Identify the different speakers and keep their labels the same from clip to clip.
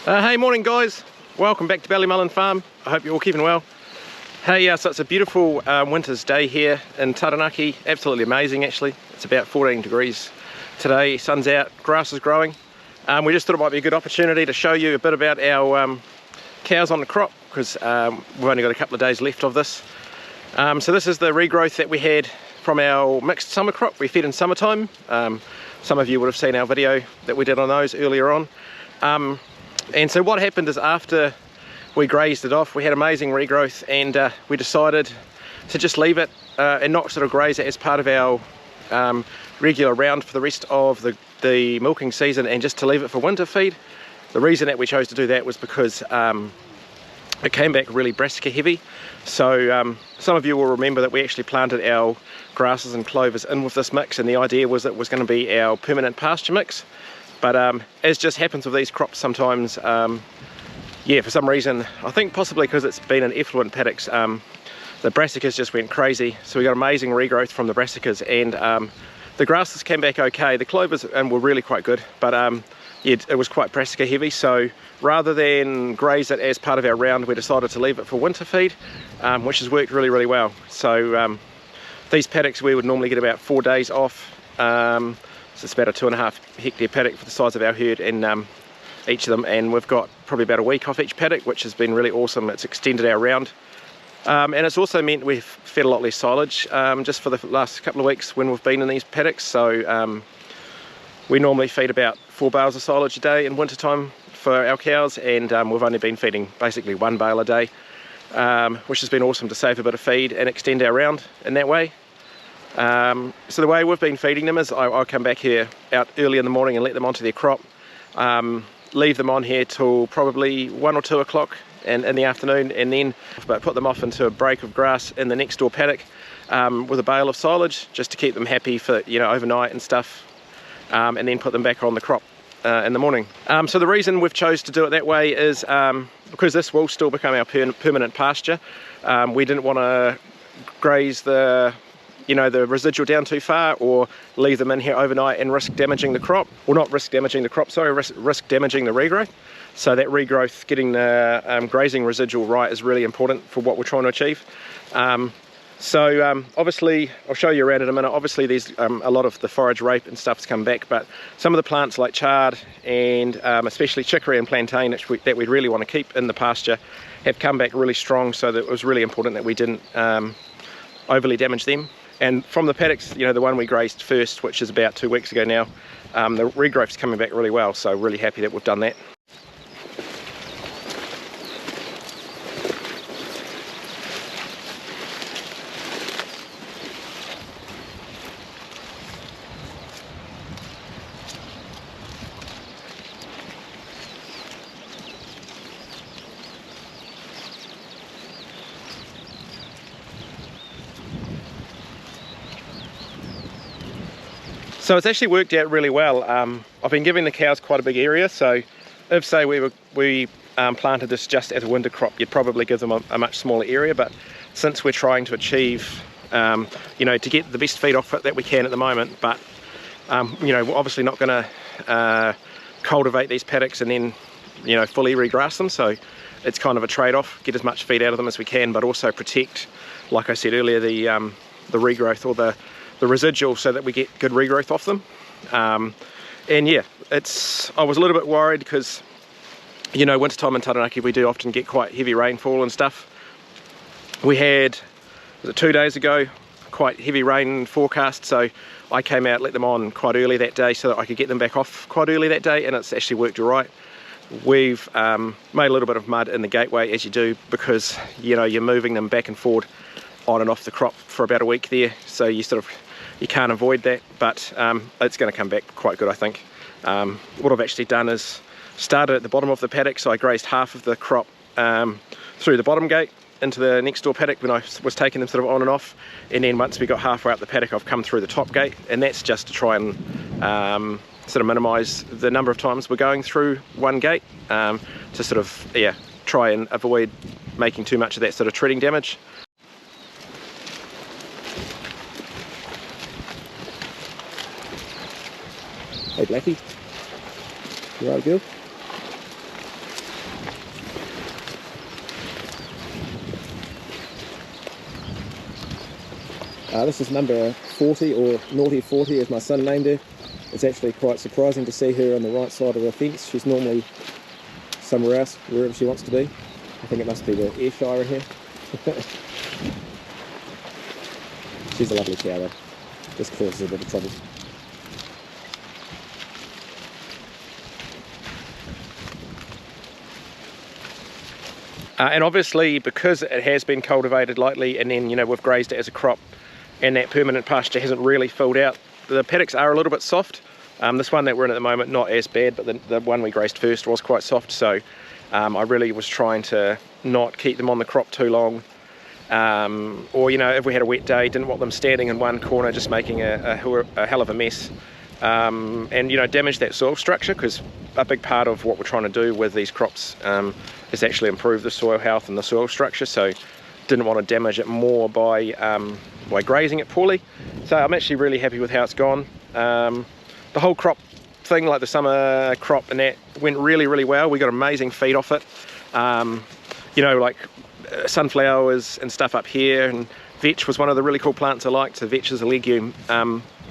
Speaker 1: Hey, morning guys, welcome back to Mullin Farm. I hope you're all keeping well. Hey, so it's a beautiful winter's day here in Taranaki, absolutely amazing actually. It's about 14 degrees today, sun's out, grass is growing. We just thought it might be a good opportunity to show you a bit about our cows on the crop, because we've only got a couple of days left of this. So this is the regrowth that we had from our mixed summer crop we fed in summertime. Some of you would have seen our video that we did on those earlier on. And so what happened is, after we grazed it off, we had amazing regrowth, and we decided to just leave it and not sort of graze it as part of our regular round for the rest of the milking season, and just to leave it for winter feed. The reason that we chose to do that was because it came back really brassica heavy. So some of you will remember that we actually planted our grasses and clovers in with this mix, and the idea was it was going to be our permanent pasture mix. But as just happens with these crops sometimes, yeah, for some reason, I think possibly because it's been an effluent paddocks, the brassicas just went crazy. So we got amazing regrowth from the brassicas, and the grasses came back okay. The clovers were really quite good, but yeah, it was quite brassica heavy. So rather than graze it as part of our round, we decided to leave it for winter feed, which has worked really, really well. So these paddocks, we would normally get about 4 days off. So it's about a 2.5 hectare paddock for the size of our herd, and each of them, and we've got probably about a week off each paddock, which has been really awesome. It's extended our round, and it's also meant we've fed a lot less silage just for the last couple of weeks when we've been in these paddocks. So we normally feed about 4 bales of silage a day in winter time for our cows, and we've only been feeding basically 1 bale a day, which has been awesome to save a bit of feed and extend our round in that way. So the way we've been feeding them is I'll come back here out early in the morning and let them onto their crop, leave them on here till probably 1 or 2 o'clock in the afternoon, and then put them off into a break of grass in the next door paddock with a bale of silage, just to keep them happy for, you know, overnight and stuff, and then put them back on the crop in the morning. So the reason we've chose to do it that way is because this will still become our permanent pasture. We didn't want to graze the residual down too far, or leave them in here overnight and risk damaging the crop. Well, not risk damaging the crop, sorry, risk damaging the regrowth. So that regrowth, getting the grazing residual right, is really important for what we're trying to achieve. Obviously, I'll show you around in a minute. Obviously there's a lot of the forage rape and stuff's come back, but some of the plants like chard and especially chicory and plantain that we really want to keep in the pasture have come back really strong, so that it was really important that we didn't overly damage them. And from the paddocks, you know, the one we grazed first, which is about 2 weeks ago now, the regrowth's coming back really well, so really happy that we've done that. So it's actually worked out really well. I've been giving the cows quite a big area, so if, say, we planted this just as a winter crop, you'd probably give them a much smaller area. But since we're trying to achieve, to get the best feed off it that we can at the moment, but we're obviously not going to cultivate these paddocks and then, fully regrass them. So it's kind of a trade-off: get as much feed out of them as we can, but also protect, like I said earlier, the regrowth, or the residual, so that we get good regrowth off them. And yeah, I was a little bit worried because, wintertime in Taranaki, we do often get quite heavy rainfall and stuff. We had, was it 2 days ago, quite heavy rain forecast, so I came out, let them on quite early that day so that I could get them back off quite early that day, and it's actually worked all right. We've made a little bit of mud in the gateway, as you do, because you're moving them back and forward on and off the crop for about a week there, so you can't avoid that, but it's going to come back quite good, I think. What I've actually done is started at the bottom of the paddock, so I grazed half of the crop through the bottom gate into the next door paddock when I was taking them sort of on and off, and then once we got halfway up the paddock, I've come through the top gate, and that's just to try and sort of minimise the number of times we're going through one gate, to sort of, yeah, try and avoid making too much of that sort of treading damage. Hey Blackie, you alright girl? This is number 40, or Naughty 40 as my son named her. It's actually quite surprising to see her on the right side of the fence. She's normally somewhere else, wherever she wants to be. I think it must be the air shire in here. She's a lovely cow though, just causes a bit of trouble. And obviously, because it has been cultivated lightly and then, you know, we've grazed it as a crop and that permanent pasture hasn't really filled out, the paddocks are a little bit soft. This one that we're in at the moment, not as bad, but the one we grazed first was quite soft, so I really was trying to not keep them on the crop too long. Or, you know, if we had a wet day, didn't want them standing in one corner just making a hell of a mess. And, you know, damage that soil structure, because a big part of what we're trying to do with these crops is actually improve the soil health and the soil structure, so didn't want to damage it more by grazing it poorly. So I'm actually really happy with how it's gone. The whole crop thing, like the summer crop and that, went really, really well. We got amazing feed off it. You know, like sunflowers and stuff up here, and vetch was one of the really cool plants I liked. So vetch is a legume,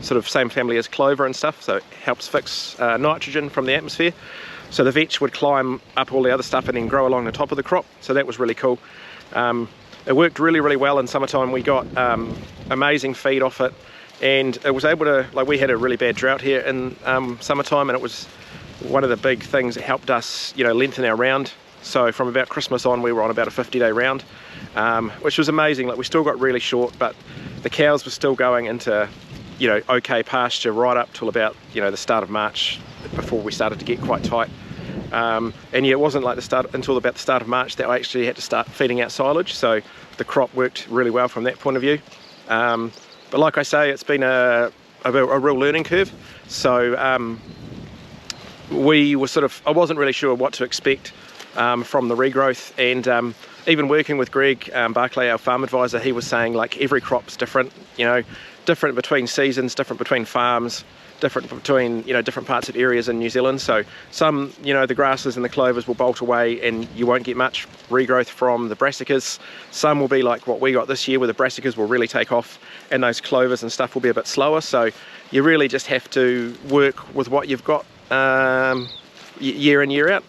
Speaker 1: sort of same family as clover and stuff, so it helps fix nitrogen from the atmosphere. So the vetch would climb up all the other stuff and then grow along the top of the crop, so that was really cool. It worked really, really well in summertime. We got amazing feed off it, and it was able to, like, we had a really bad drought here in summertime, and it was one of the big things that helped us, you know, lengthen our round. So from about Christmas on, we were on about a 50-day round, which was amazing. Like, we still got really short, but the cows were still going into, you know, okay pasture right up till about, you know, the start of March, before we started to get quite tight. And yeah, it wasn't like until about the start of March that I actually had to start feeding out silage, so the crop worked really well from that point of view. But like I say, it's been a real learning curve. So we were sort of, I wasn't really sure what to expect from the regrowth, and even working with Greg Barclay, our farm advisor, he was saying, like, every crop's different, you know, different between seasons, different between farms, different between, you know, different parts of areas in New Zealand. So some, you know, the grasses and the clovers will bolt away and you won't get much regrowth from the brassicas. Some will be like what we got this year, where the brassicas will really take off and those clovers and stuff will be a bit slower. So you really just have to work with what you've got year in, year out.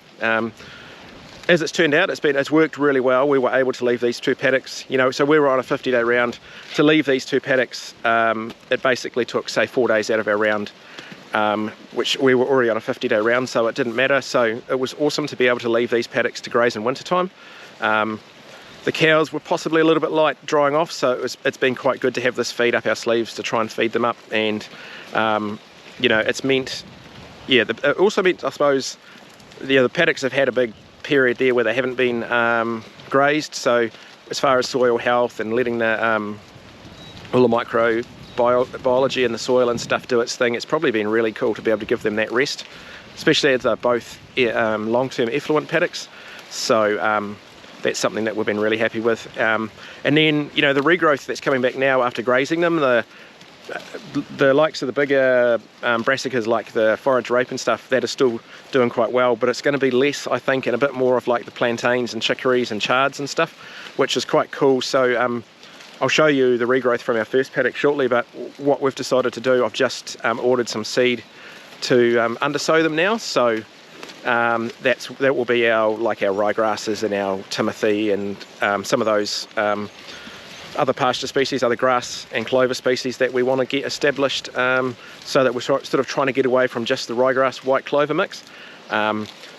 Speaker 1: As it's turned out, it's worked really well. We were able to leave these two paddocks, you know, so we were on a 50-day round. To leave these two paddocks, it basically took, say, 4 days out of our round, which we were already on a 50-day round, so it didn't matter. So it was awesome to be able to leave these paddocks to graze in wintertime. The cows were possibly a little bit light drying off, so it's been quite good to have this feed up our sleeves to try and feed them up. And, you know, it's meant, yeah, it also meant, I suppose, the paddocks have had a big period there where they haven't been grazed, so as far as soil health and letting the all the microbiology in the soil and stuff do its thing, it's probably been really cool to be able to give them that rest, especially as they're both long-term effluent paddocks. So that's something that we've been really happy with. And then, you know, the regrowth that's coming back now after grazing them, the likes of the bigger brassicas, like the forage rape and stuff, that are still doing quite well, but it's going to be less, I think, and a bit more of like the plantains and chicories and chards and stuff, which is quite cool. So I'll show you the regrowth from our first paddock shortly, but what we've decided to do, I've just ordered some seed to undersow them now. So that will be our ryegrasses and our timothy and some of those other pasture species, other grass and clover species that we want to get established, so that we're sort of trying to get away from just the ryegrass white clover mix.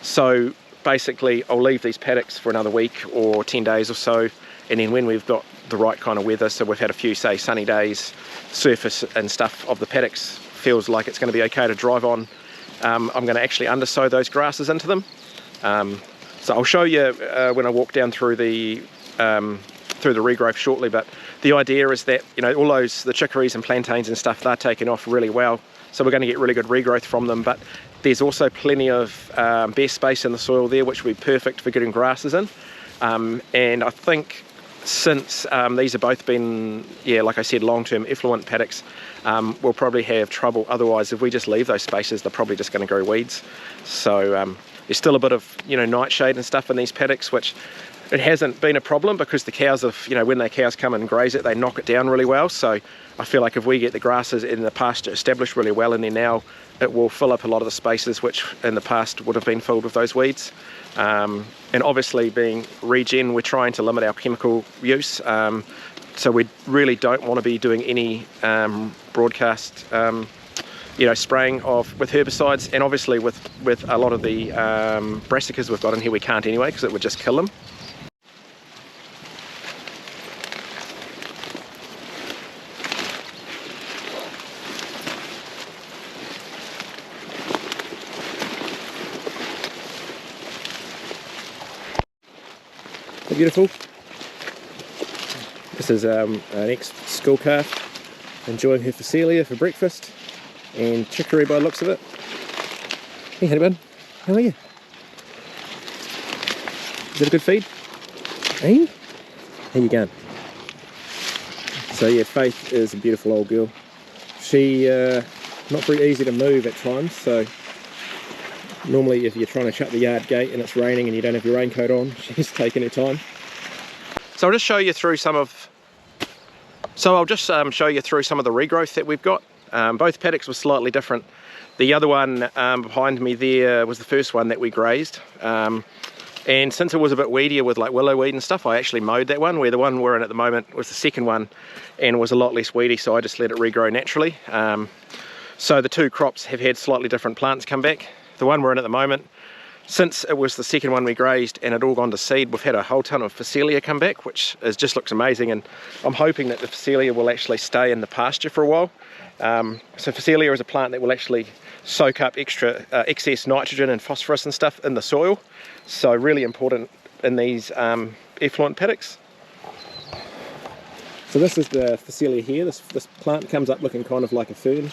Speaker 1: So basically I'll leave these paddocks for another week or 10 days or so, and then when we've got the right kind of weather, so we've had a few, say, sunny days, surface and stuff of the paddocks feels like it's going to be okay to drive on, I'm going to actually undersow those grasses into them. So I'll show you when I walk down through the regrowth shortly, but the idea is that, you know, all the chicories and plantains and stuff, they're taking off really well, so we're going to get really good regrowth from them. But there's also plenty of bare space in the soil there, which will be perfect for getting grasses in. And I think since these have both been, yeah, like I said, long-term effluent paddocks, we'll probably have trouble. Otherwise, if we just leave those spaces, they're probably just going to grow weeds. So there's still a bit of, you know, nightshade and stuff in these paddocks, which it hasn't been a problem because the cows have, you know, when the cows come and graze it, they knock it down really well. So I feel like if we get the grasses in the pasture established really well in there now, it will fill up a lot of the spaces which in the past would have been filled with those weeds. And obviously being regen, we're trying to limit our chemical use. So we really don't want to be doing any broadcast you know, spraying with herbicides, and obviously with a lot of the brassicas we've got in here we can't anyway because it would just kill them. Beautiful. This is an ex-school calf enjoying her Phacelia for breakfast, and chicory by the looks of it. Hey Honeybun, how are you? Is that a good feed? Hey? How you going? So yeah, Faith is a beautiful old girl. She not very easy to move at times, so normally if you're trying to shut the yard gate and it's raining and you don't have your raincoat on, she's taking her time. So I'll just show you through some of the regrowth that we've got. Both paddocks were slightly different. The other one behind me there was the first one that we grazed. And since it was a bit weedier with like willow weed and stuff, I actually mowed that one, where the one we're in at the moment was the second one and was a lot less weedy, so I just let it regrow naturally. So the two crops have had slightly different plants come back. The one we're in at the moment, since it was the second one we grazed and it all gone to seed, we've had a whole ton of Phacelia come back, which just looks amazing, and I'm hoping that the Phacelia will actually stay in the pasture for a while. So Phacelia is a plant that will actually soak up excess nitrogen and phosphorus and stuff in the soil, so really important in these effluent paddocks. So this is the Phacelia here. This plant comes up looking kind of like a fern,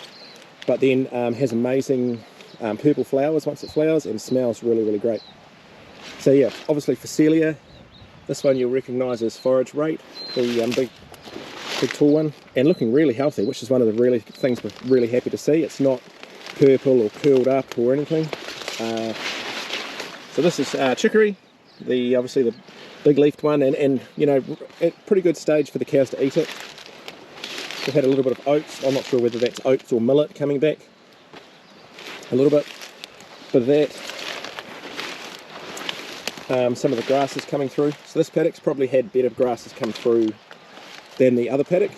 Speaker 1: but then has amazing purple flowers once it flowers and smells really, really great. So yeah, obviously Phacelia. This one you'll recognise as forage rate, the big tall one, and looking really healthy, which is one of the things we're really happy to see. It's not purple or curled up or anything. So this is chicory, obviously the big leafed one, and you know, at pretty good stage for the cows to eat it. We've had a little bit of oats. I'm not sure whether that's oats or millet coming back. A little bit of that. Some of the grasses coming through. So this paddock's probably had better grasses come through than the other paddock.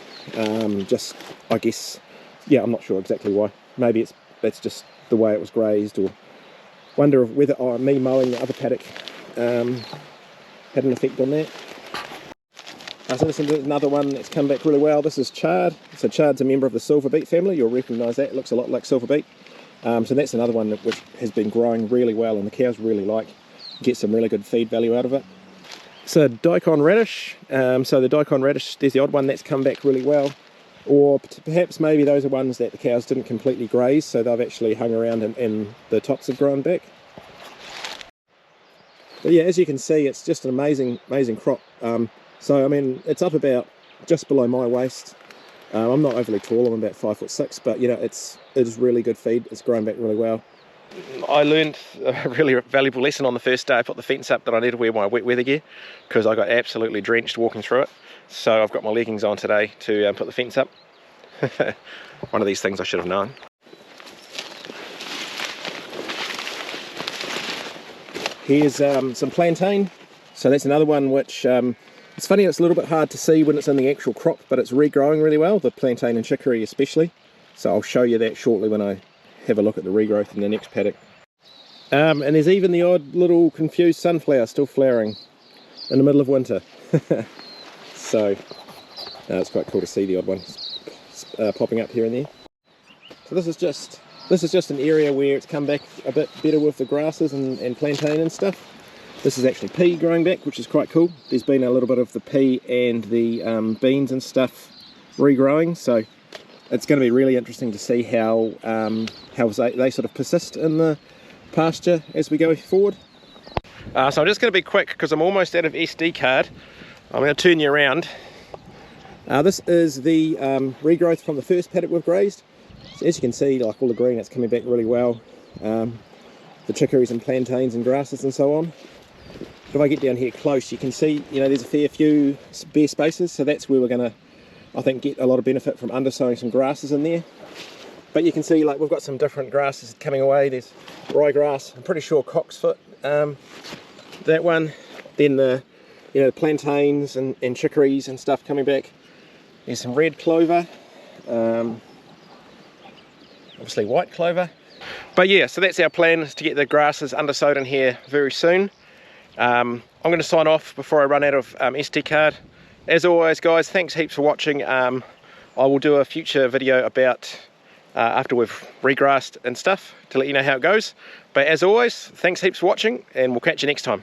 Speaker 1: Just, I guess, yeah, I'm not sure exactly why. Maybe that's just the way it was grazed, or wonder if whether me mowing the other paddock had an effect on that. So this is another one that's come back really well. This is chard. So chard's a member of the silver beet family. You'll recognise that. It looks a lot like silver beet. So that's another one which has been growing really well, and the cows really get some really good feed value out of it. So daikon radish. So the daikon radish, there's the odd one that's come back really well, or perhaps maybe those are ones that the cows didn't completely graze, so they've actually hung around and the tops have grown back. But yeah, as you can see, it's just an amazing crop. So I mean, it's up about just below my waist. I'm not overly tall, I'm about 5'6", but you know, it is really good feed. It's grown back really well. I learned a really valuable lesson on the first day. I put the fence up that I need to wear my wet weather gear because I got absolutely drenched walking through it. So I've got my leggings on today to put the fence up. One of these things I should have known. Here's some plantain. So that's another one which, it's funny, it's a little bit hard to see when it's in the actual crop, but it's regrowing really well, the plantain and chicory especially. So I'll show you that shortly when I have a look at the regrowth in the next paddock. And there's even the odd little confused sunflower still flowering in the middle of winter. So it's quite cool to see the odd ones popping up here and there. So this is just an area where it's come back a bit better with the grasses and plantain and stuff. This is actually pea growing back, which is quite cool. There's been a little bit of the pea and the beans and stuff regrowing, so it's going to be really interesting to see how they sort of persist in the pasture as we go forward. So I'm just going to be quick because I'm almost out of SD card. I'm going to turn you around. This is the regrowth from the first paddock we've grazed. So as you can see, like all the green, it's coming back really well. The chicories and plantains and grasses and so on. if I get down here close, you can see, you know, there's a fair few bare spaces, so that's where we're going to, I think, get a lot of benefit from undersowing some grasses in there. But you can see, like, we've got some different grasses coming away. There's ryegrass, I'm pretty sure cocksfoot, that one. Then the, you know, plantains and chicories and stuff coming back. There's some red clover, obviously white clover. But yeah, so that's our plan, is to get the grasses undersowed in here very soon. I'm going to sign off before I run out of SD card. As always, guys, thanks heaps for watching. I will do a future video about after we've regrassed and stuff to let you know how it goes. But as always, thanks heaps for watching, and we'll catch you next time.